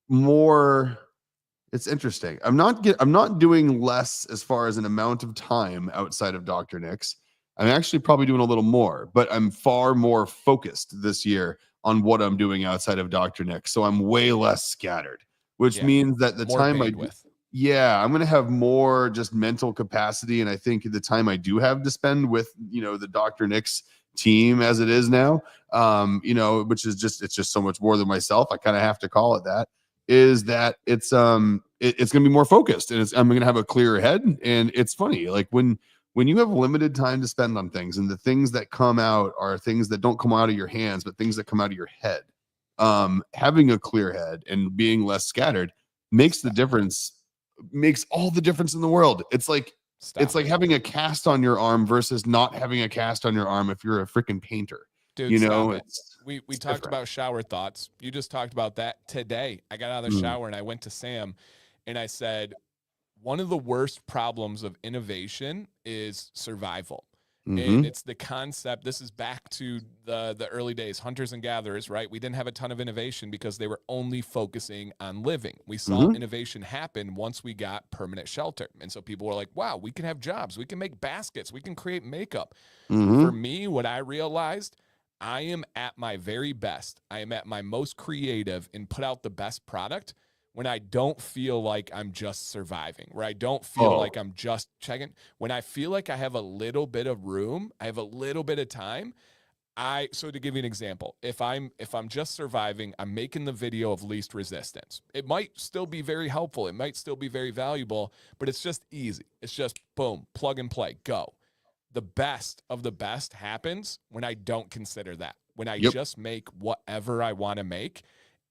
more. It's interesting. I'm not doing less as far as an amount of time outside of Dr. Nix. I'm actually probably doing a little more, but I'm far more focused this year on what I'm doing outside of Dr. Nix. So I'm way less scattered, which means that the time I'm going to have more just mental capacity. And I think the time I do have to spend with, the Dr. Nix team as it is now, which is it's just so much more than myself. I kind of have to call it that. Is that it's going to be more focused, and I'm going to have a clearer head. And it's funny, like when you have limited time to spend on things, and the things that come out are things that don't come out of your hands, but things that come out of your head. Having a clear head and being less scattered makes all the difference in the world. It's like having a cast on your arm versus not having a cast on your arm if you're a freaking painter. Dude, we It's talked different. about shower thoughts. You just talked about that today. I got out of the shower and I went to Sam and I said, one of the worst problems of innovation is survival. And Mm-hmm. it's the concept. This is back to the early days, hunters and gatherers, right? We didn't have a ton of innovation because they were only focusing on living. We saw Mm-hmm. innovation happen once we got permanent shelter. And so people were like, wow, we can have jobs. We can make baskets. We can create makeup. Mm-hmm. For me, what I realized, I am at my very best. I am at my most creative and put out the best product when I don't feel like I'm just surviving, where I don't feel like I'm just checking. When I feel like I have a little bit of room, I have a little bit of time. So to give you an example, if I'm just surviving, I'm making the video of least resistance. It might still be very helpful. It might still be very valuable, but it's just easy. It's just boom, plug and play, go. The best of the best happens when I don't consider that, when I just make whatever I want to make.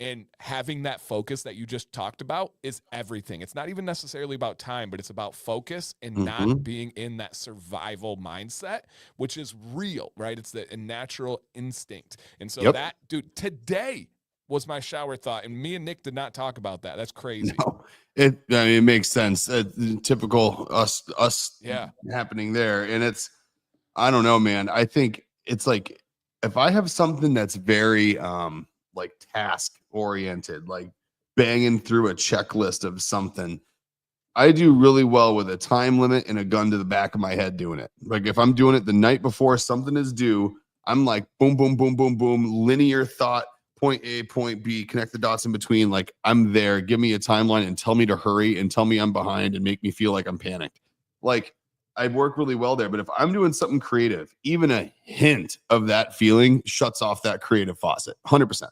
And having that focus that you just talked about is everything. It's not even necessarily about time, but it's about focus and not being in that survival mindset, which is real, right? It's a natural instinct. And so that, dude, today was my shower thought. And me and Nick did not talk about that. That's crazy. No, it makes sense. Typical us happening there. And I don't know, man. I think it's like, if I have something that's very, like task oriented, like banging through a checklist of something, I do really well with a time limit and a gun to the back of my head doing it. Like if I'm doing it the night before something is due, I'm like boom, boom, boom, boom, boom, linear thought, point A, point B, connect the dots in between. Like I'm there. Give me a timeline and tell me to hurry and tell me I'm behind and make me feel like I'm panicked. Like I work really well there. But if I'm doing something creative, even a hint of that feeling shuts off that creative faucet 100%.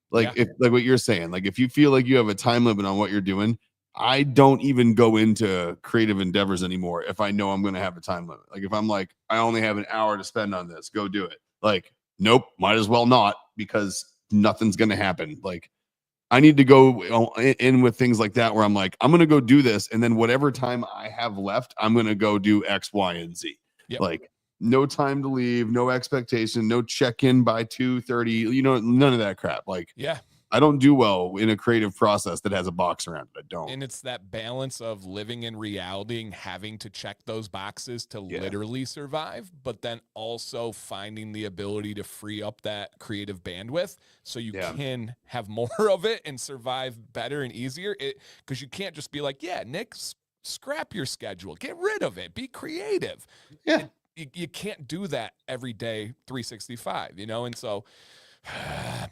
Like if like what you're saying, like if you feel like you have a time limit on what you're doing, I don't even go into creative endeavors anymore if I know I'm going to have a time limit. Like if I'm like, I only have an hour to spend on this, go do it. Like, nope, might as well not, because nothing's going to happen. Like I need to go in with things like that where I'm like, I'm going to go do this. And then whatever time I have left, I'm going to go do X, Y, and Z. Like no time to leave, no expectation, no check-in by 2:30, none of that crap. Like, I don't do well in a creative process that has a box around it. I don't. And it's that balance of living in reality and having to check those boxes to literally survive, but then also finding the ability to free up that creative bandwidth so you can have more of it and survive better and easier. Because you can't just be like, Nick, scrap your schedule, get rid of it, be creative. You can't do that every day, 365, and so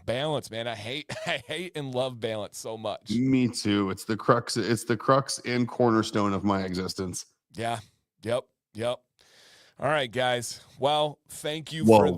balance, man. I hate and love balance so much. Me too. It's the crux and cornerstone of my existence. Yeah. Yep. All right, guys. Well, thank you for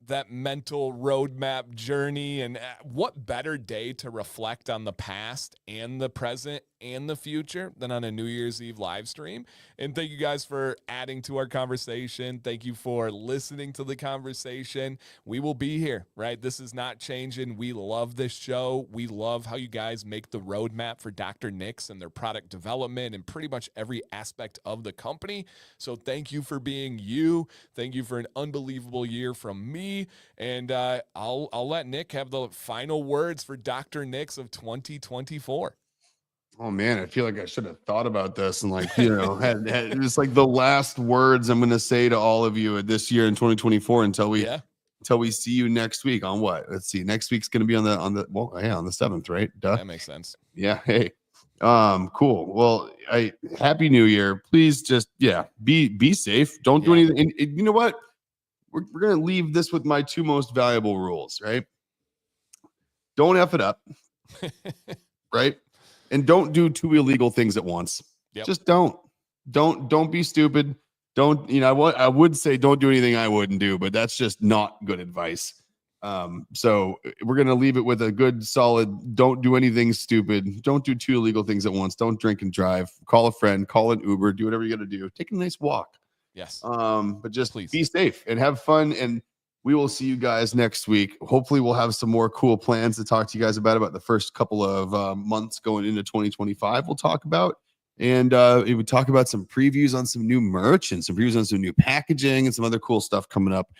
that mental roadmap journey. And what better day to reflect on the past and the present and the future than on a New Year's Eve live stream. And thank you guys for adding to our conversation. Thank you for listening to the conversation. We will be here, right? This is not changing. We love this show. We love how you guys make the roadmap for Dr. Nick's and their product development and pretty much every aspect of the company. So thank you for being you. Thank you for an unbelievable year from me. And I'll let Nick have the final words for Dr. Nick's of 2024. Oh man, I feel like I should have thought about this and had it's like the last words I'm going to say to all of you this year in 2024 until we see you next week on what? Let's see. Next week's going to be on the on the 7th, right? Duh. That makes sense. Yeah. Hey. Cool. Well, happy New Year. Please just be safe. Don't do anything. And you know what? We're going to leave this with my two most valuable rules, right? Don't F it up. Right? And don't do two illegal things at once. Just don't be stupid. Don't, I would say don't do anything I wouldn't do, but that's just not good advice. So we're going to leave it with a good, solid, don't do anything stupid. Don't do two illegal things at once. Don't drink and drive. Call a friend, call an Uber, do whatever you got to do. Take a nice walk. Yes. But just be safe and have fun. And we will see you guys next week. Hopefully we'll have some more cool plans to talk to you guys about the first couple of months going into 2025 we'll talk about. And we would talk about some previews on some new merch and some previews on some new packaging and some other cool stuff coming up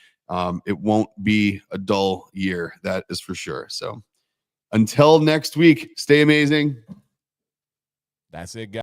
it won't be a dull year. That is for sure. So until next week, stay amazing. That's it, guys.